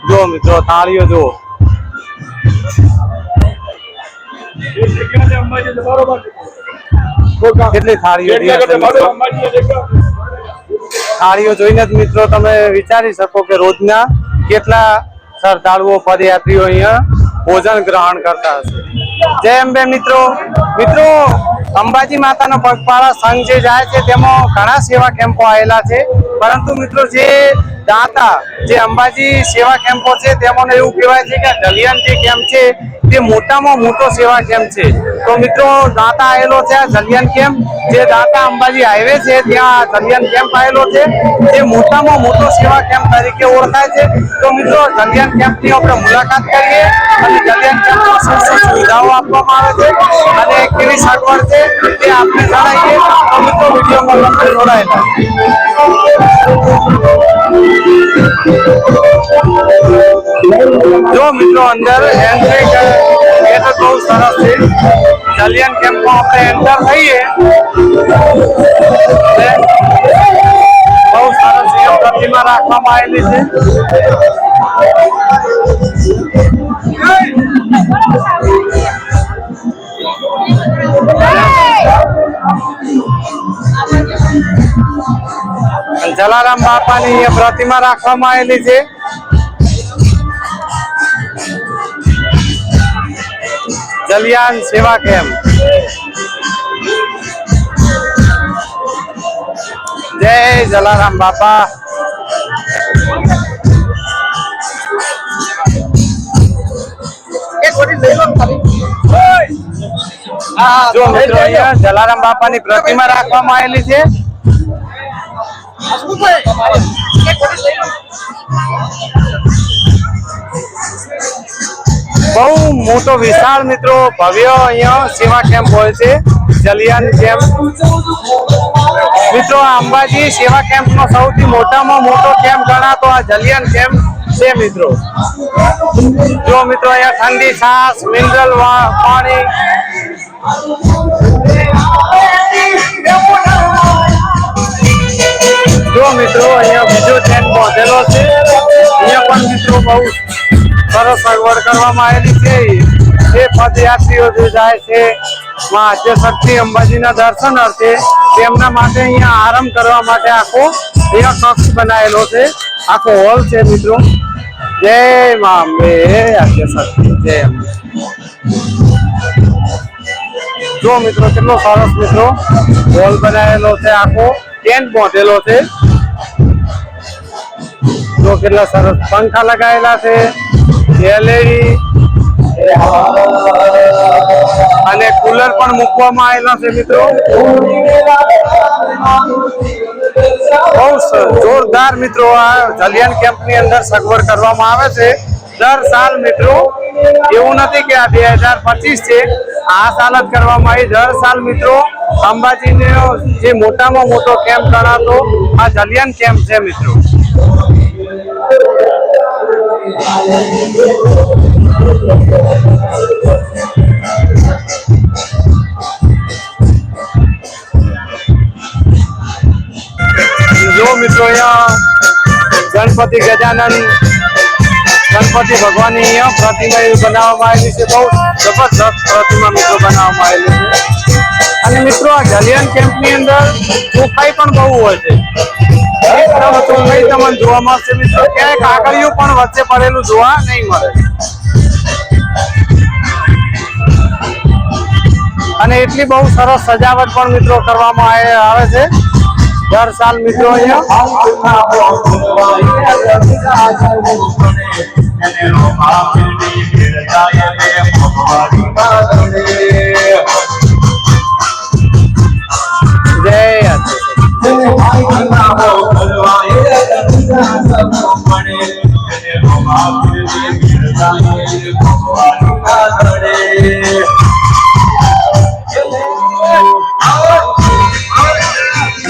જો મિત્રો તાળીઓ જો કેટલી થાળીઓ જોઈને જ મિત્રો તમે વિચારી શકો કે રોજના કેટલા શ્રદ્ધાળુઓ પદયાત્રીઓ અહીંયા ભોજન ગ્રહણ કરતા હશે। જય અંબે મિત્રો। અંબાજી માતાનો પગપાળા સંઘ જે જાય છે તેમાં ઘણા સેવા કેમ્પો આવેલા છે, પરંતુ મિત્રો જે દાતા જે અંબાજી સેવા કેમ્પો છે તેમાં એવું કહેવાય છે કે ઢલિયાન જે કેમ્પ છે તે મોટામાં મોટો સેવા કેમ્પ છે। તો મિત્રો દાતા આવેલો છે ઢલિયાન કેમ્પ, જે દાતા અંબાજી હાઈવે છે ત્યાં ઢલિયાન કેમ્પ આવેલો છે, જે મોટામાં મોટો સેવા કેમ્પ તરીકે ઓળખાય છે। તો મિત્રો ઢલિયાન કેમ્પની આપણે મુલાકાત કરીએ અને ઢલિયાન કેમ્પમાં શું શું સુવિધાઓ આપવામાં આવે છે અને કેવી સગવડ છે તે આપણે જણાવીએ। તો મિત્રો વિડીયોમાં તમે જોડાયેલા જો મિત્રો અંદર એન્ટ્રી એ તો બહુ સરસ છે। ઢલિયાન કેમ્પમાં આપણે એન્ટર થઈએ બહુ સરસ પ્રતિમા રાખવામાં આવેલી છે। જલારામ બાપાની અહીંયા પ્રતિમા રાખવામાં આવેલી છે। ઢલિયાન સેવા કેમ્પ। જય જલારામ બાપા। જો મિત્રો અહીંયા જલારામ બાપાની પ્રતિમા રાખવામાં આવેલી છે। બહુ મોટો વિશાળ મિત્રો ભવ્ય અહીંયા સેવા કેમ્પ હોય છે ઢલિયાન કેમ્પ। મિત્રો અંબાજી સેવા કેમ્પ નો સૌથી મોટામાં મોટો કેમ્પ ગણાતો આ ઢલિયાન કેમ્પ છે મિત્રો। જો મિત્રો અહીંયા ઠંડી છાસ, મિનરલ પાણી, જો મિત્રો અહીંયા બીજો ટેન્ટ બાંધેલો છે। અહીંયા પણ મિત્રો બહુ સરસ સગવડ કરવામાં આવેલી છે। જે પદયાત્રીઓ જે જાય છે માં આદ્યશક્તિ અંબાજીના દર્શન અર્થે તેમના માટે અહીંયા આરામ કરવા માટે આખો અહીંયા કક્ષ બનાવેલો છે, આખો હોલ છે મિત્રો। જય મા અંબે આદ્યશક્તિ, જય અંબે। જો મિત્રો કેટલો સરસ મિત્રો હોલ બનાવેલો છે, આખો ટેન્ટ બાંધેલો છે। જો કેટલા સરસ પંખા લગાવેલા છે, એલઈડી અને કુલર પણ મૂકવામાં આવેલા છે મિત્રો। બહુ જોરદાર મિત્રો આ ઢલિયાન કેમ્પની અંદર સગવડ કરવામાં આવે છે દર સાલ મિત્રો। એવું નથી કે આ 2025 છે, આ સાલ જ કરવામાં આવી। દર સાલ મિત્રો અંબાજીનો જે મોટામાં મોટો કેમ્પ ગણાતો આ ઢલિયાન કેમ્પ છે મિત્રો। જો મિત્રો અહીંયા ગણપતિ ગજાનન ગણપતિ ભગવાનની અહીંયા પ્રતિમા બનાવવામાં આવેલી છે। બહુ જબરદસ્ત પ્રતિમા મિત્રો બનાવવામાં આવેલી છે। અને મિત્રો આ ઢલિયાન કેમ્પની અંદર ચોખાઈ પણ બહુ હોય છે। ચોખાઈ તમને જોવા મળશે મિત્રો, ક્યાંય કાગળિયું પણ વચ્ચે પડેલું જોવા નહીં મળે। અને એટલી બહુ સરસ સજાવટ પણ મિત્રો કરવામાં આવે છે દર સાલ મિત્રો અહીંયા।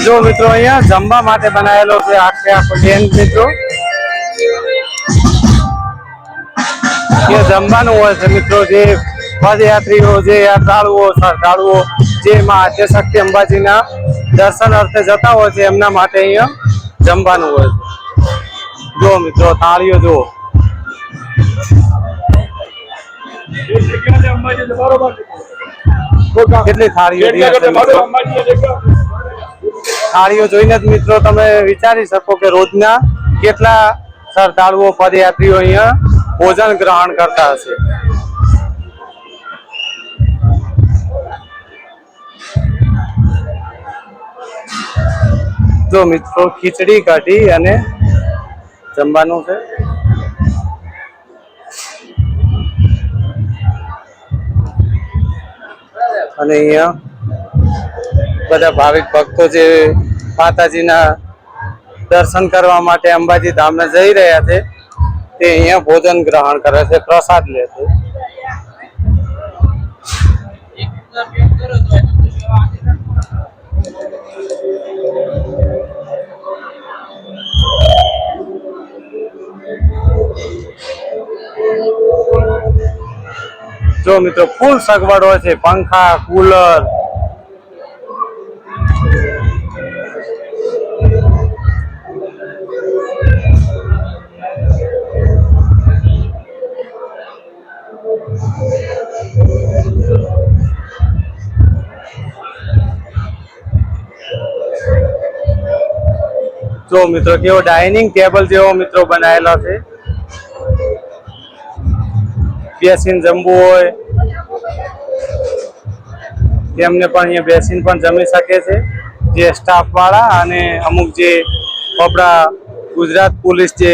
જો મિત્રો અહીંયા જમવા માટે બનાવેલો છે આખે આખો ટેન્ટ મિત્રો। એ જમવાનું હોય છે મિત્રો. જે પદયાત્રીઓ, જે યાત્રાળુઓ, શ્રદ્ધાળુઓ જે માં આદ્યશક્તિ અંબાજીના દર્શન અર્થે જતા હોય છે એમના માટે અહીંયા જમવાનું હોય છે. જો મિત્રો થાળીઓ જુઓ. કેટલી થાળીઓ થાળીઓ જોઈને જ મિત્રો તમે વિચારી શકો કે રોજના કેટલા શ્રદ્ધાળુઓ, પદયાત્રીઓ અહીંયા ભોજન ગ્રહણ કરતા હશે. જો મિત્રો ખીચડી કઢી અને જમવાનું છે. અને અહીંયા બધા ભાવિક ભક્તો જે માતાજીના દર્શન કરવા માટે અંબાજી ધામને જઈ રહ્યા છે તે અહીંયા ભોજન ગ્રહણ કરે છે, પ્રસાદ લે છે. જો મિત્રો ફૂલ સગવડ હોય છે, પંખા, કુલર. જો મિત્રો કેવો ડાઇનિંગ ટેબલ જેવો મિત્રો બનાવેલો છે. બેસીને જમવું હોય તેમને પણ અહીંયા બેસીને પણ જમી શકે છે. જે સ્ટાફ વાળા અને અમુક જે આપણા ગુજરાત પોલીસ જે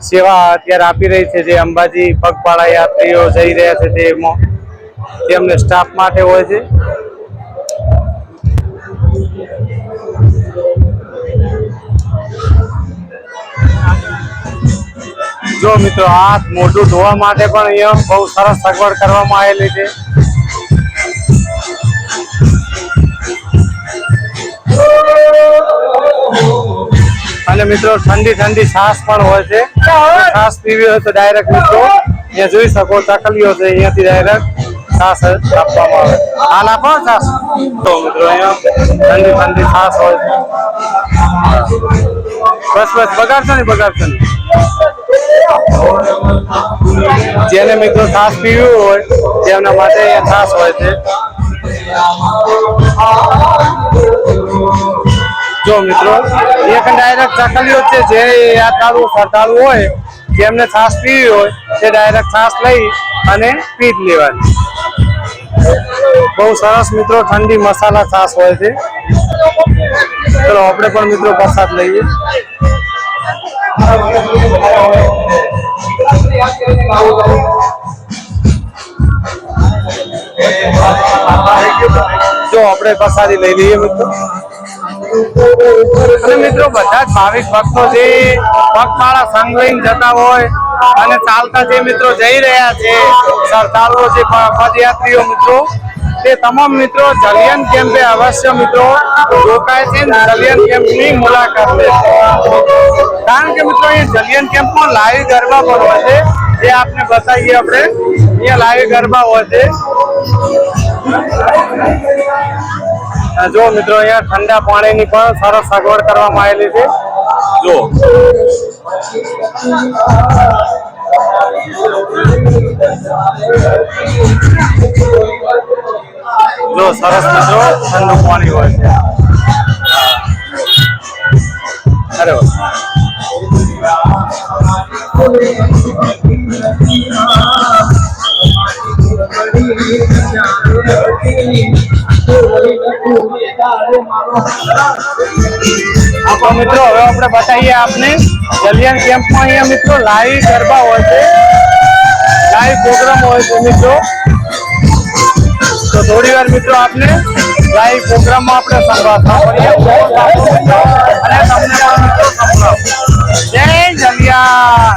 સેવા અત્યારે આપી રહી છે, જે અંબાજી પગપાળા યાત્રીઓ જઈ રહ્યા છે તેમને સ્ટાફ માટે હોય છે. જો મિત્રો હાથ મોઢું ધોવા માટે પણ અહીંયા બહુ સરસ સગવડ કરવામાં આવેલી છે. અને મિત્રો ઠંડી ઠંડી છાશ પણ હોય છે. છાશ પીવી હોય તો ડાયરેક્ટ મિત્રો અહીંયા જોઈ શકો ચકલીઓ છે, અહીંયાથી ડાયરેક્ટ છાશ આપવામાં આવે. હાલ આપો છાશ. તો મિત્રો અહીંયા ઠંડી ઠંડી છાશ હોય છે. બસ બસ બગાડશો નહીં, બગાડશો નહીં. જેને મિત્રો છાશ પીવી હોય તેમના માટે છાશ હોય છે. જો મિત્રો એક ડાયરેક્ટ ચકલીઓ છે, જે યાત્રાળુ શ્રદ્ધાળુ હોય જેમને છાશ પીવી હોય તે ડાયરેક્ટ છાશ લઈ અને પી જ લેવાની. બહુ સરસ મિત્રો ઠંડી મસાલા છાશ હોય છે. ચલો આપણે પણ મિત્રો પ્રસાદ લઈએ. જો આપણે પ્રસાદી લઈ લઈએ મિત્રો. અને મિત્રો બધા જ ભાવિક ભક્તો જે પગપાળા સંઘ લઈને જતા હોય અને ચાલતા જે મિત્રો જઈ રહ્યા છે, શ્રદ્ધાળુઓ જે પદયાત્રીઓ મિત્રો, તે તમામ મિત્રો જલિયન કેમ્પે અવશ્ય મિત્રો રોકાય છે, જલિયન કેમ્પની મુલાકાત લે છે. કારણ કે મિત્રો અહીંયા જલિયન કેમ્પમાં લાઈવ ગરબા પણ હોય છે, જે આપને બતાવીએ આપણે. અહીંયા લાઈવ ગરબા હોય છે. જો મિત્રો અહીંયા ઠંડા પાણીની પણ સરસ સગવડ કરવામાં આવેલી છે. જો જો સરસ મિત્રો ઠંડુ પાણી હોય છે. અરે મિત્રો હવે આપણે બતાવીએ આપને જલિયન કેમ્પમાં અહીંયા મિત્રો લાઈવ ગરબા હોય છે, લાઈવ પ્રોગ્રામ હોય છે મિત્રો. તો થોડી વાર મિત્રો આપને લાઈવ પ્રોગ્રામમાં આપણે સાંભળીએ અને તમને પણ મિત્રો સંભળાવો. જય જલિયાન.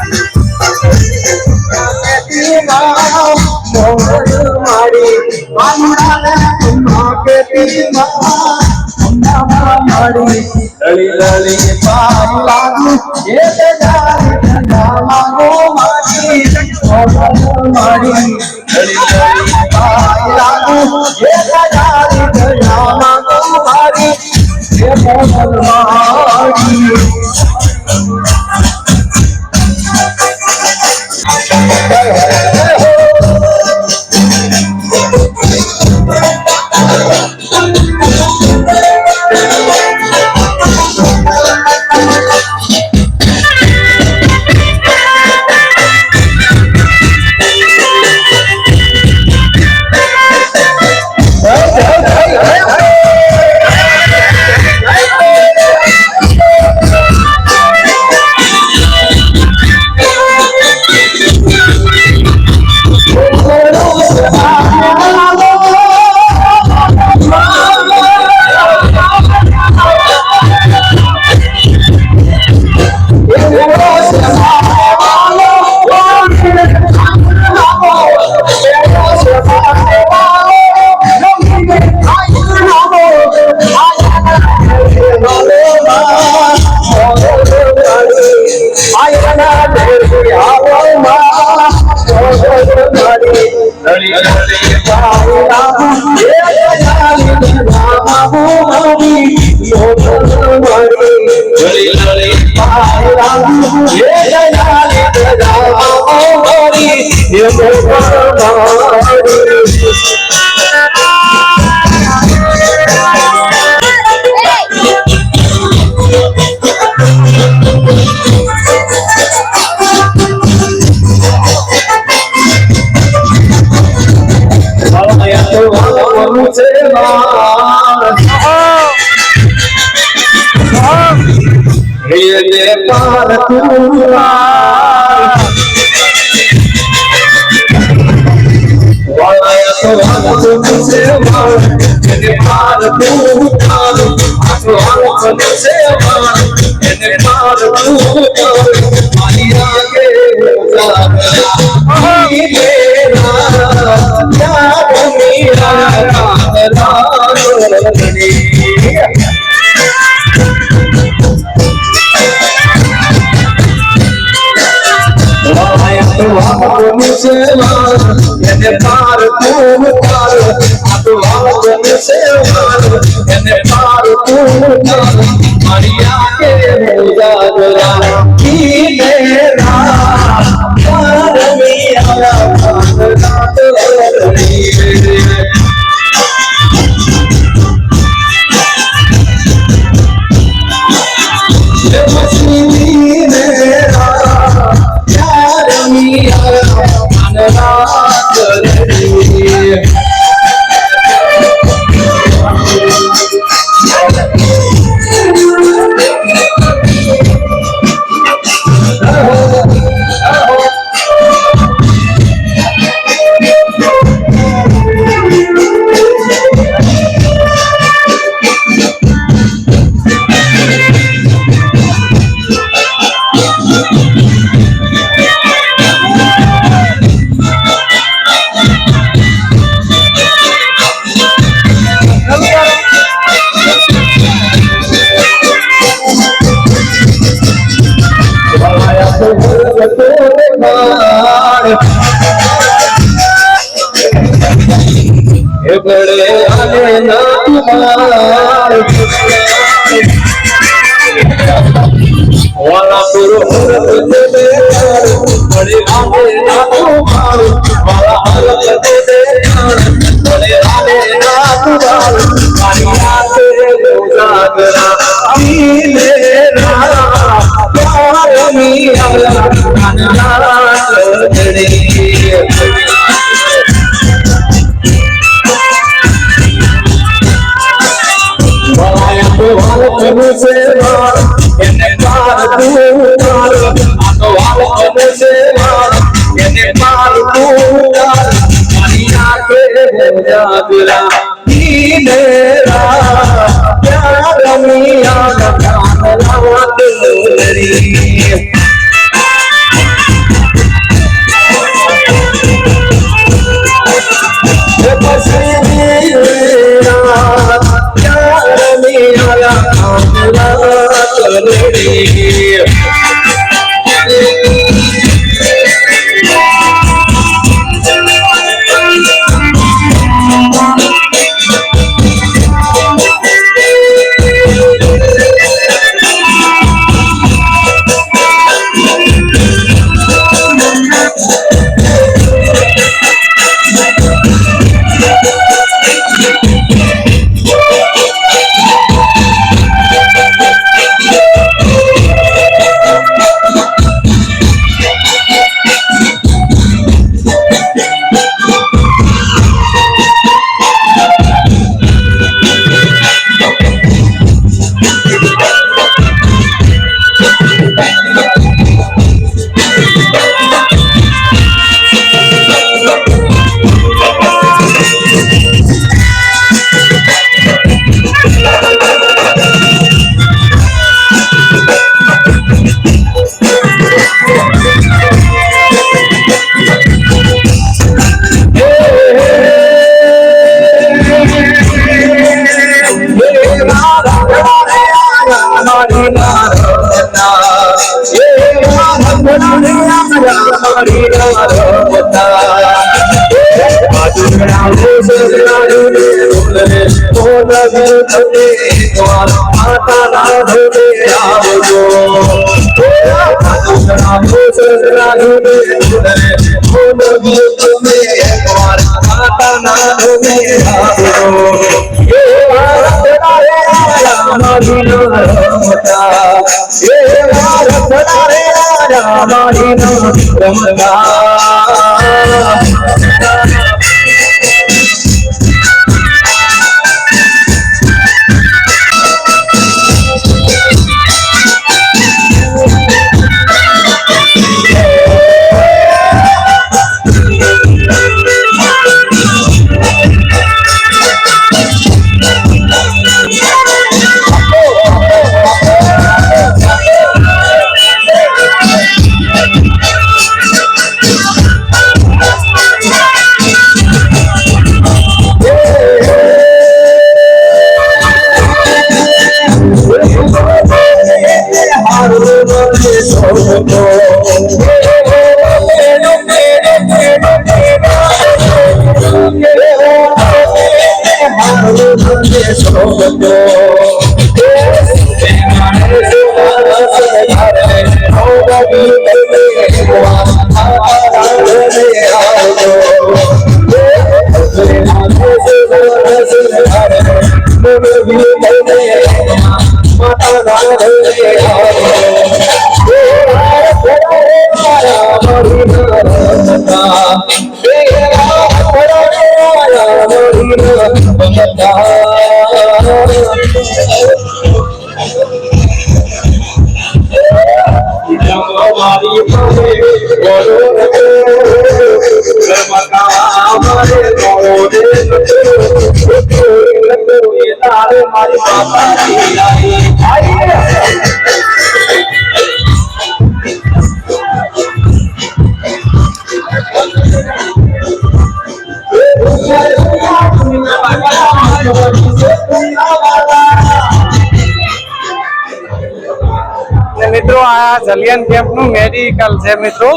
મિત્રો આ જલિયન કેમ્પ નું મેડિકલ છે મિત્રો,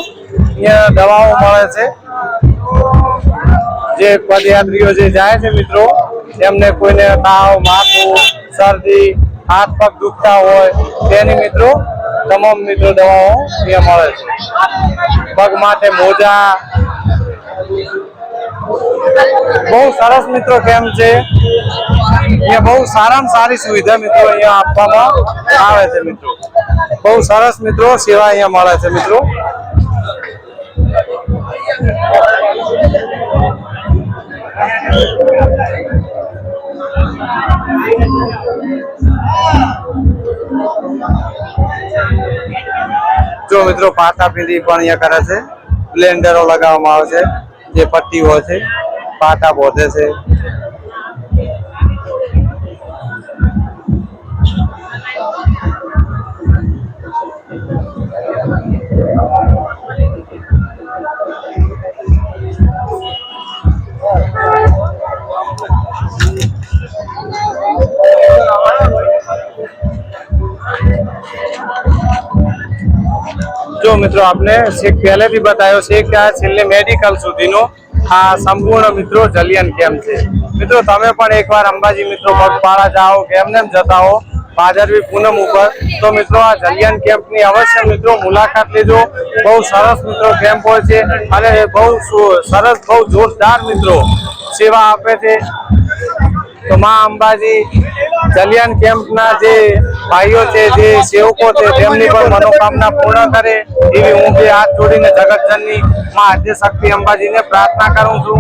અહીંયા દવાઓ મળે છે. જે પદયાત્રીઓ જે જાય છે મિત્રો, એમને કોઈને તાવ, માથું, શરદી, હાથ પગ દુખતા હોય તેની મિત્રો તમામ મિત્રો દવાઓ અહીંયા મળે છે. પગ માટે મોજા, બહુ સરસ મિત્રો કેમ્પ છે. અહીંયા બહુ સારામાં સારી સુવિધા મિત્રો અહીંયા આપવામાં આવે છે મિત્રો. બહુ સરસ મિત્રો સેવા અહીંયા મળે છે મિત્રો. જો મિત્રો પાટાપીંડી પણ અહીંયા કરે છે. બ્લેન્ડરો લગાવવામાં આવે છે, જે પટ્ટી હોય છે, પાટા બોધે છે. जो मित्रों आपने पहले भी बताया छेल्ले मेडिकल सुधीनो आ संपूर्ण मित्रों जलियन केम्प है. मित्रों तमे पण एक बार अंबाजी मित्रों पगपाळा जाओ के एमने जता हो भादरवी पूनम ऊपर, तो मित्रों आ जलियन केम्प नी अवश्य मित्रों मुलाकात लेजो. बहुत सरस मित्रों केम्प होय छे अने बहुत सरस बहुत जोरदार मित्रों सेवा आपे छे. तो मां अंबाजी जलियन केम्प ना जे भाईओ छे, जे सेवको छे, तेमनी पण मनोकामना पूर्ण करे एवी हूँ बे हाथ जोड़ीने जगत जननी मां आद्यशक्ति अंबाजी ने प्रार्थना करूं छूं.